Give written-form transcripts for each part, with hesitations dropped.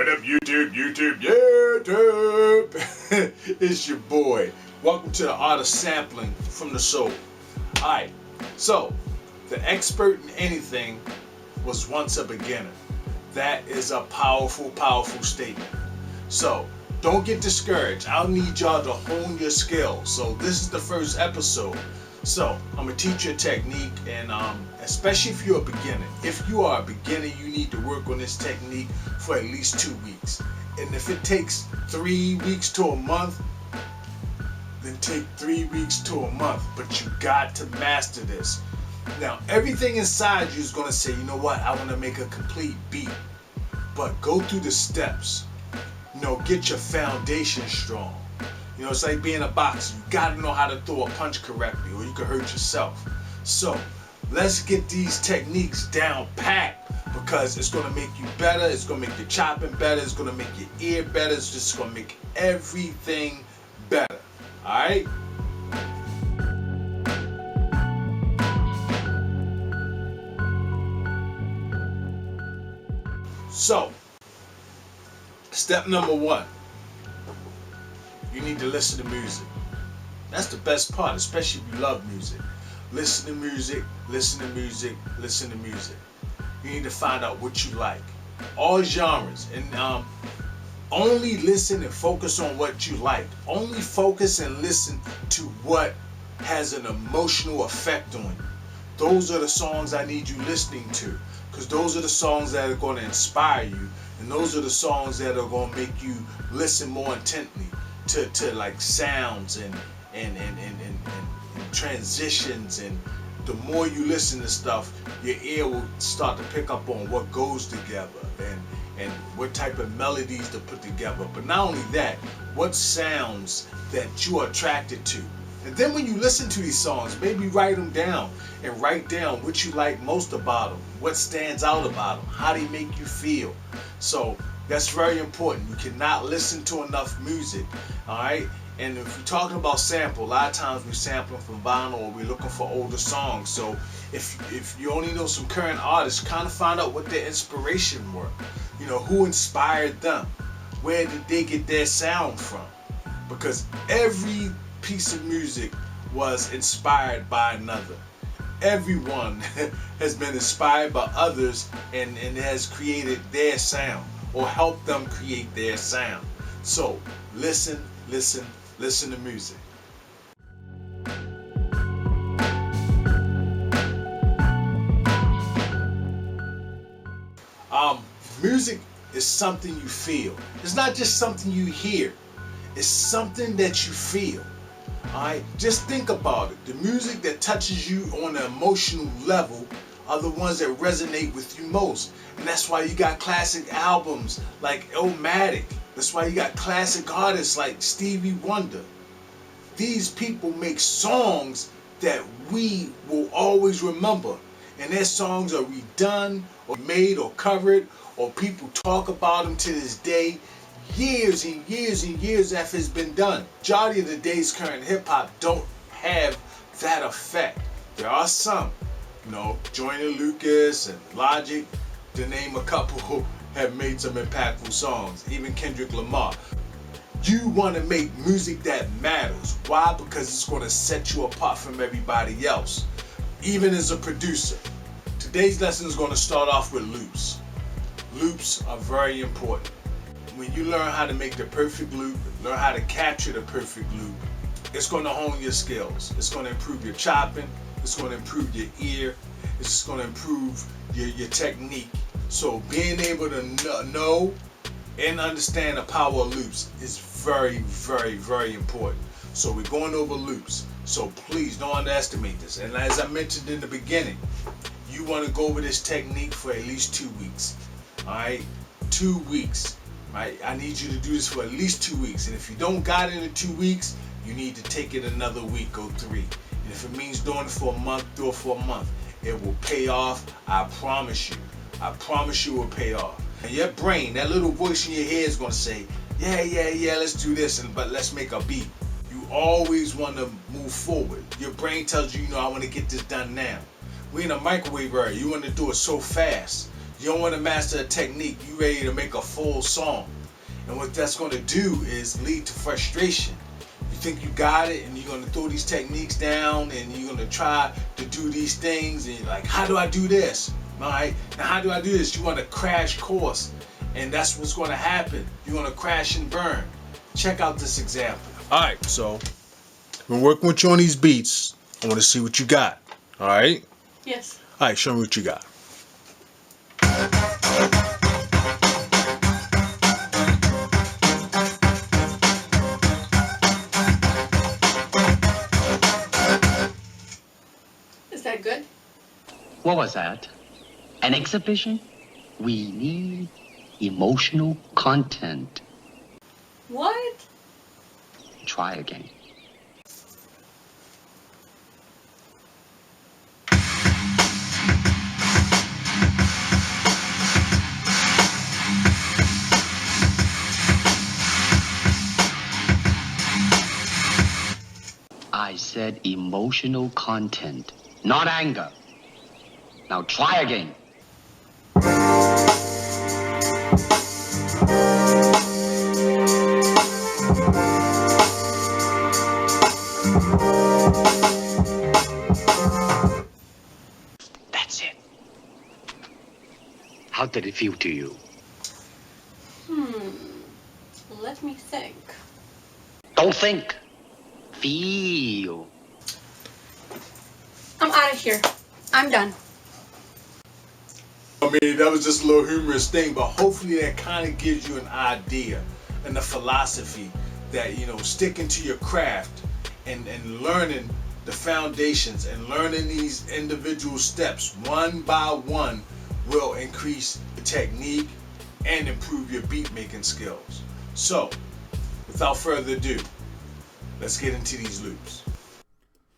What up, YouTube, YouTube, YouTube? It's your boy. Welcome to the Art of Sampling from the Soul. Alright, so the expert in anything was once a beginner. That is a powerful, powerful statement. So don't get discouraged. I'll need y'all to hone your skills. So this is the first episode. So I'm gonna teach you a technique, and especially if you're a beginner. If you are a beginner, you need to work on this technique for at least 2 weeks. And if it takes 3 weeks to a month, then take 3 weeks to a month. But you got to master this. Now, everything inside you is gonna say, you know what, I wanna make a complete beat. But go through the steps. Get your foundation strong. It's like being a boxer. You gotta know how to throw a punch correctly, or you can hurt yourself. So let's get these techniques down packed, because it's gonna make you better. It's gonna make your chopping better. It's gonna make your ear better. It's just gonna make everything better. All right. So, step number 1. You need to listen to music. That's the best part, especially if you love music. Listen to music, listen to music, listen to music. You need to find out what you like. All genres. And only listen and focus on what you like. Only focus and listen to what has an emotional effect on you. Those are the songs I need you listening to, because those are the songs that are going to inspire you, and those are the songs that are going to make you listen more intently to like sounds and transitions. And the more you listen to stuff, your ear will start to pick up on what goes together and what type of melodies to put together. But not only that, what sounds that you are attracted to. And then when you listen to these songs, maybe write them down, and write down what you like most about them, what stands out about them, how they make you feel. So that's very important. You cannot listen to enough music, all right? And if you're talking about sample, a lot of times we're sampling from vinyl, or we're looking for older songs. So if you only know some current artists, kind of find out what their inspiration were. Who inspired them? Where did they get their sound from? Because every piece of music was inspired by another. Everyone has been inspired by others and has created their sound, or helped them create their sound. So listen to music. Music is something you feel. It's not just something you hear. It's something that you feel. Alright, just think about it. The music that touches you on an emotional level are the ones that resonate with you most. And that's why you got classic albums like Illmatic. That's why you got classic artists like Stevie Wonder. These people make songs that we will always remember. And their songs are redone, or made, or covered, or people talk about them to this day, years and years and years after it's been done. Majority of today's current hip-hop don't have that effect. There are some, Joyner Lucas and Logic, to name a couple, who have made some impactful songs. Even Kendrick Lamar. You want to make music that matters. Why? Because it's going to set you apart from everybody else. Even as a producer. Today's lesson is going to start off with loops. Loops are very important. When you learn how to make the perfect loop, learn how to capture the perfect loop, it's going to hone your skills. It's going to improve your chopping. It's going to improve your ear. It's just going to improve your technique. So being able to know and understand the power of loops is very, very, very important. So we're going over loops. So please don't underestimate this. And as I mentioned in the beginning, you want to go over this technique for at least 2 weeks. Alright? 2 weeks. Right? I need you to do this for at least 2 weeks. And if you don't got it in 2 weeks, you need to take it another week, go 3. And if it means doing it for a month, do it for a month. It will pay off. I promise you. I promise you it will pay off. And your brain, that little voice in your head is going to say, yeah, let's do this, but let's make a beat. You always want to move forward. Your brain tells you, I want to get this done now. We're in a microwave era. You want to do it so fast. You don't want to master a technique. You ready to make a full song. And what that's going to do is lead to frustration. You think you got it and you're going to throw these techniques down and you're going to try to do these things and you're like, how do I do this? All right, now how do I do this? You want to crash course, and that's what's going to happen. You're going to crash and burn. Check out this example. All right, so we're working with you on these beats. I want to see what you got. All right? Yes. All right, show me what you got. Is that good? What was that? An exhibition? We need emotional content. What? Try again. I said emotional content, not anger. Now try again. That's it. How did it feel to you? Let me think. Don't think. Feel. I'm out of here. I'm done. I mean, that was just a little humorous thing, but hopefully that kind of gives you an idea and a philosophy that, you know, sticking to your craft and learning the foundations and learning these individual steps one by one will increase the technique and improve your beat making skills. So, without further ado, let's get into these loops.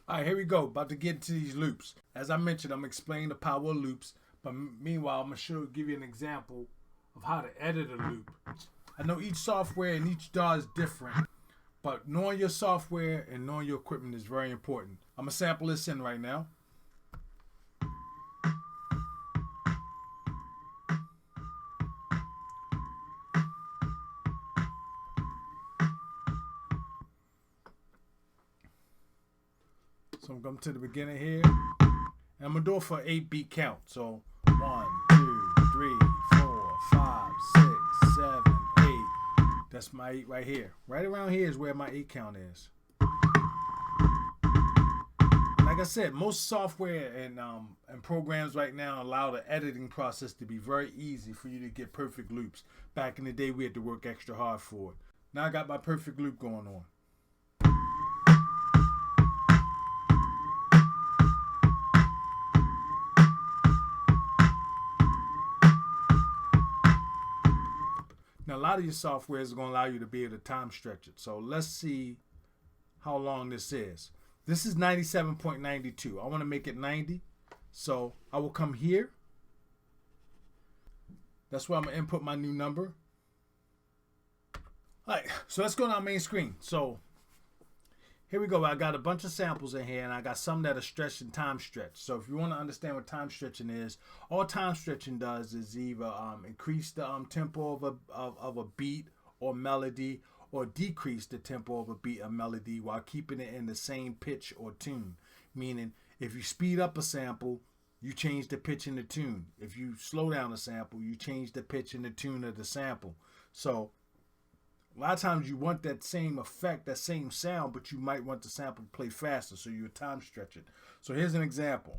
All right, here we go. About to get into these loops. As I mentioned, I'm explaining the power of loops, but meanwhile, I'm going to give you an example of how to edit a loop. I know each software and each DAW is different, but knowing your software and knowing your equipment is very important. I'm going to sample this in right now. So I'm going to the beginning here. And I'm going to do it for 8-beat count. So 1, 2, 3, 4, 5, 6, 7, 8. That's my 8 right here. Right around here is where my 8 count is. Like I said, most software and programs right now allow the editing process to be very easy for you to get perfect loops. Back in the day, we had to work extra hard for it. Now I got my perfect loop going on. Now, a lot of your software is going to allow you to be able to time stretch it. So let's see how long this is. This is 97.92. I want to make it 90. So I will come here. That's where I'm going to input my new number. All right, so let's go to our main screen. So here we go. I got a bunch of samples in here, and I got some that are stretched and time stretched. So if you want to understand what time stretching is, all time stretching does is either increase the tempo of a beat or melody, or decrease the tempo of a beat or melody while keeping it in the same pitch or tune. Meaning, if you speed up a sample, you change the pitch and the tune. If you slow down a sample, you change the pitch and the tune of the sample. So a lot of times you want that same effect, that same sound, but you might want the sample to play faster, so you time stretch it. So here's an example.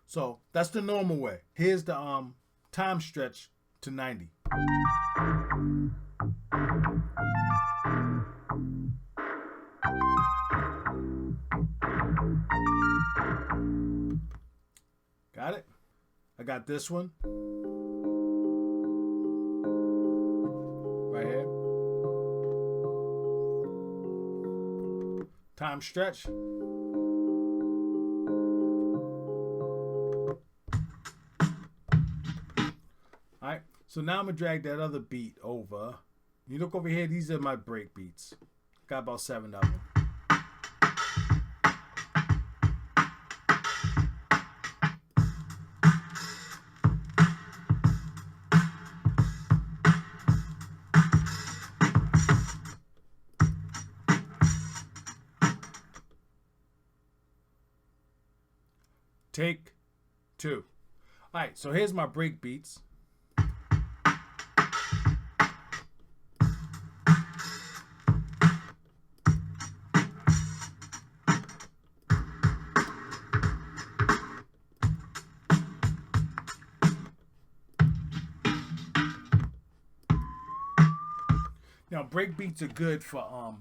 So that's the normal way. Here's the time stretch to 90. Got it? I got this one right here. Time stretch. Alright, so now I'm going to drag that other beat over You look over here, these are my break beats. Got about 7 of them. Take 2. All right, so here's my break beats. Now, break beats are good for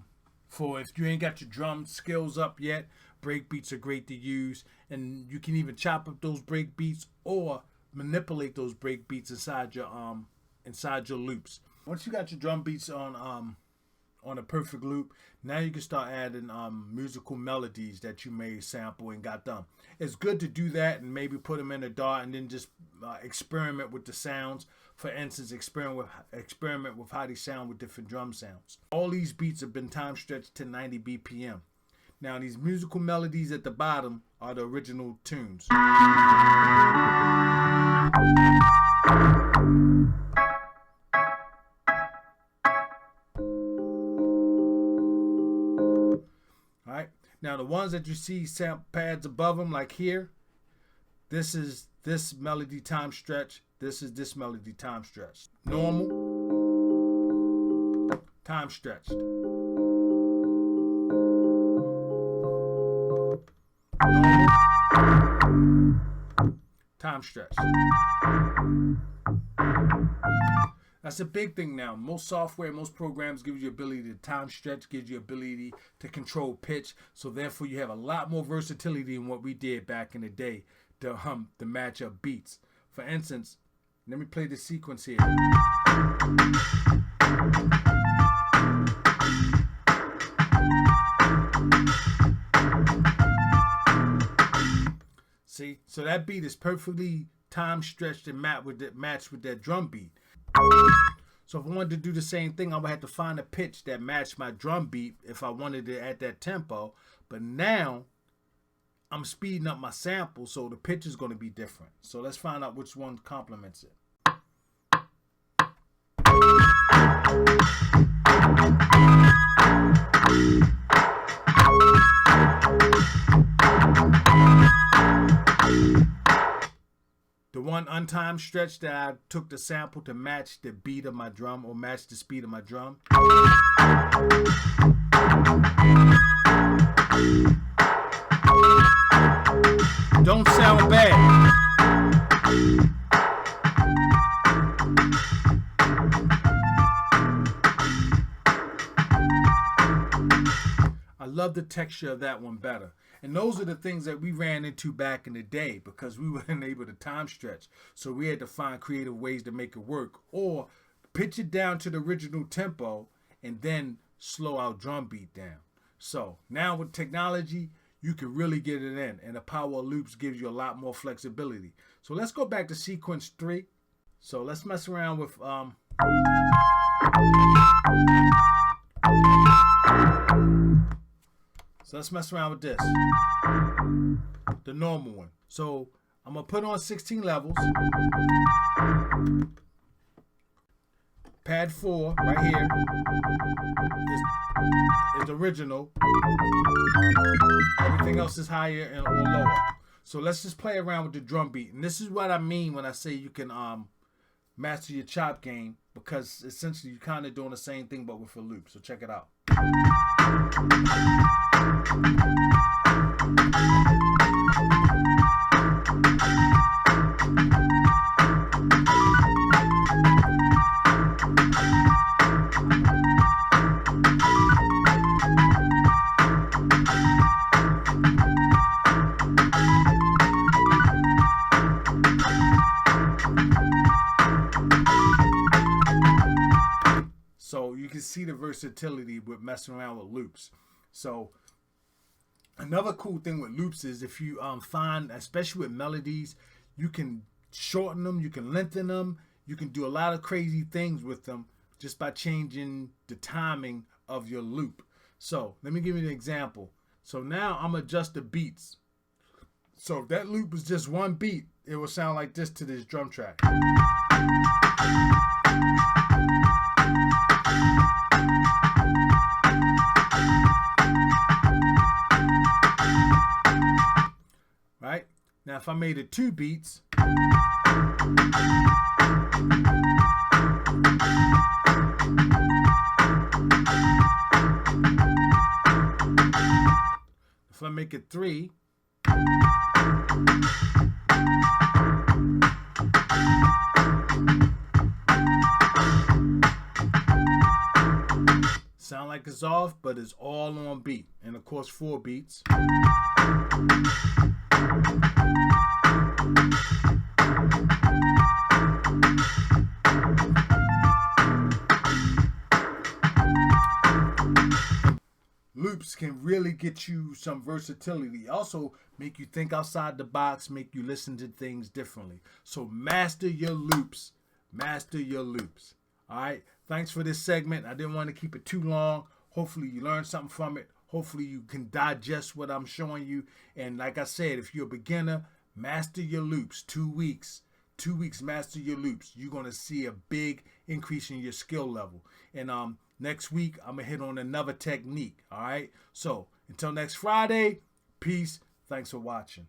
if you ain't got your drum skills up yet. Break beats are great to use, and you can even chop up those break beats or manipulate those break beats inside your loops. Once you got your drum beats on a perfect loop, now you can start adding musical melodies that you may sample and got done. It's good to do that and maybe put them in a dart and then just experiment with the sounds. For instance, experiment with how they sound with different drum sounds. All these beats have been time stretched to 90 BPM. Now these musical melodies at the bottom are the original tunes. Alright, now the ones that you see sample pads above them, like here, this is this melody time stretch, this is this melody time stretch. Normal, time stretched. Normal, time stretched. That's a big thing now. Most software, most programs give you the ability to time stretch, gives you ability to control pitch. So therefore you have a lot more versatility than what we did back in the day to match up beats. For instance, let me play the sequence here. See, so that beat is perfectly time stretched and matched with that drum beat. So if I wanted to do the same thing, I would have to find a pitch that matched my drum beat if I wanted it at that tempo. But now I'm speeding up my sample, so the pitch is going to be different. So let's find out which one complements it. The one untimed stretch that I took the sample to match the beat of my drum or match the speed of my drum. Don't sound bad. I love the texture of that one better. And those are the things that we ran into back in the day because we weren't able to time stretch. So we had to find creative ways to make it work or pitch it down to the original tempo and then slow our drum beat down. So now with technology, you can really get it in, and the power of loops gives you a lot more flexibility. So let's go back to sequence 3. So let's mess around with this. The normal one. So I'm gonna put on 16 levels. Pad 4 right here is original. Everything else is higher and or lower. So let's just play around with the drum beat. And this is what I mean when I say you can master your chop game, because essentially you're kind of doing the same thing but with a loop. So check it out. So you can see the versatility with messing around with loops. So another cool thing with loops is if you find, especially with melodies, you can shorten them, you can lengthen them, you can do a lot of crazy things with them just by changing the timing of your loop. So let me give you an example. So now I'm adjust the beats. So if that loop was just one beat, it will sound like this to this drum track. Right? Now if I made it 2 beats, if I make it 3, sound like it's off, but it's all on beat. And of course 4 beats. Loops can really get you some versatility. Also make you think outside the box, make you listen to things differently. So master your loops. Master your loops. All right. Thanks for this segment. I didn't want to keep it too long. Hopefully you learned something from it. Hopefully you can digest what I'm showing you. And like I said, if you're a beginner, master your loops. 2 weeks. 2 weeks, master your loops. You're going to see a big increase in your skill level. And next week, I'm going to hit on another technique. All right. So until next Friday, peace. Thanks for watching.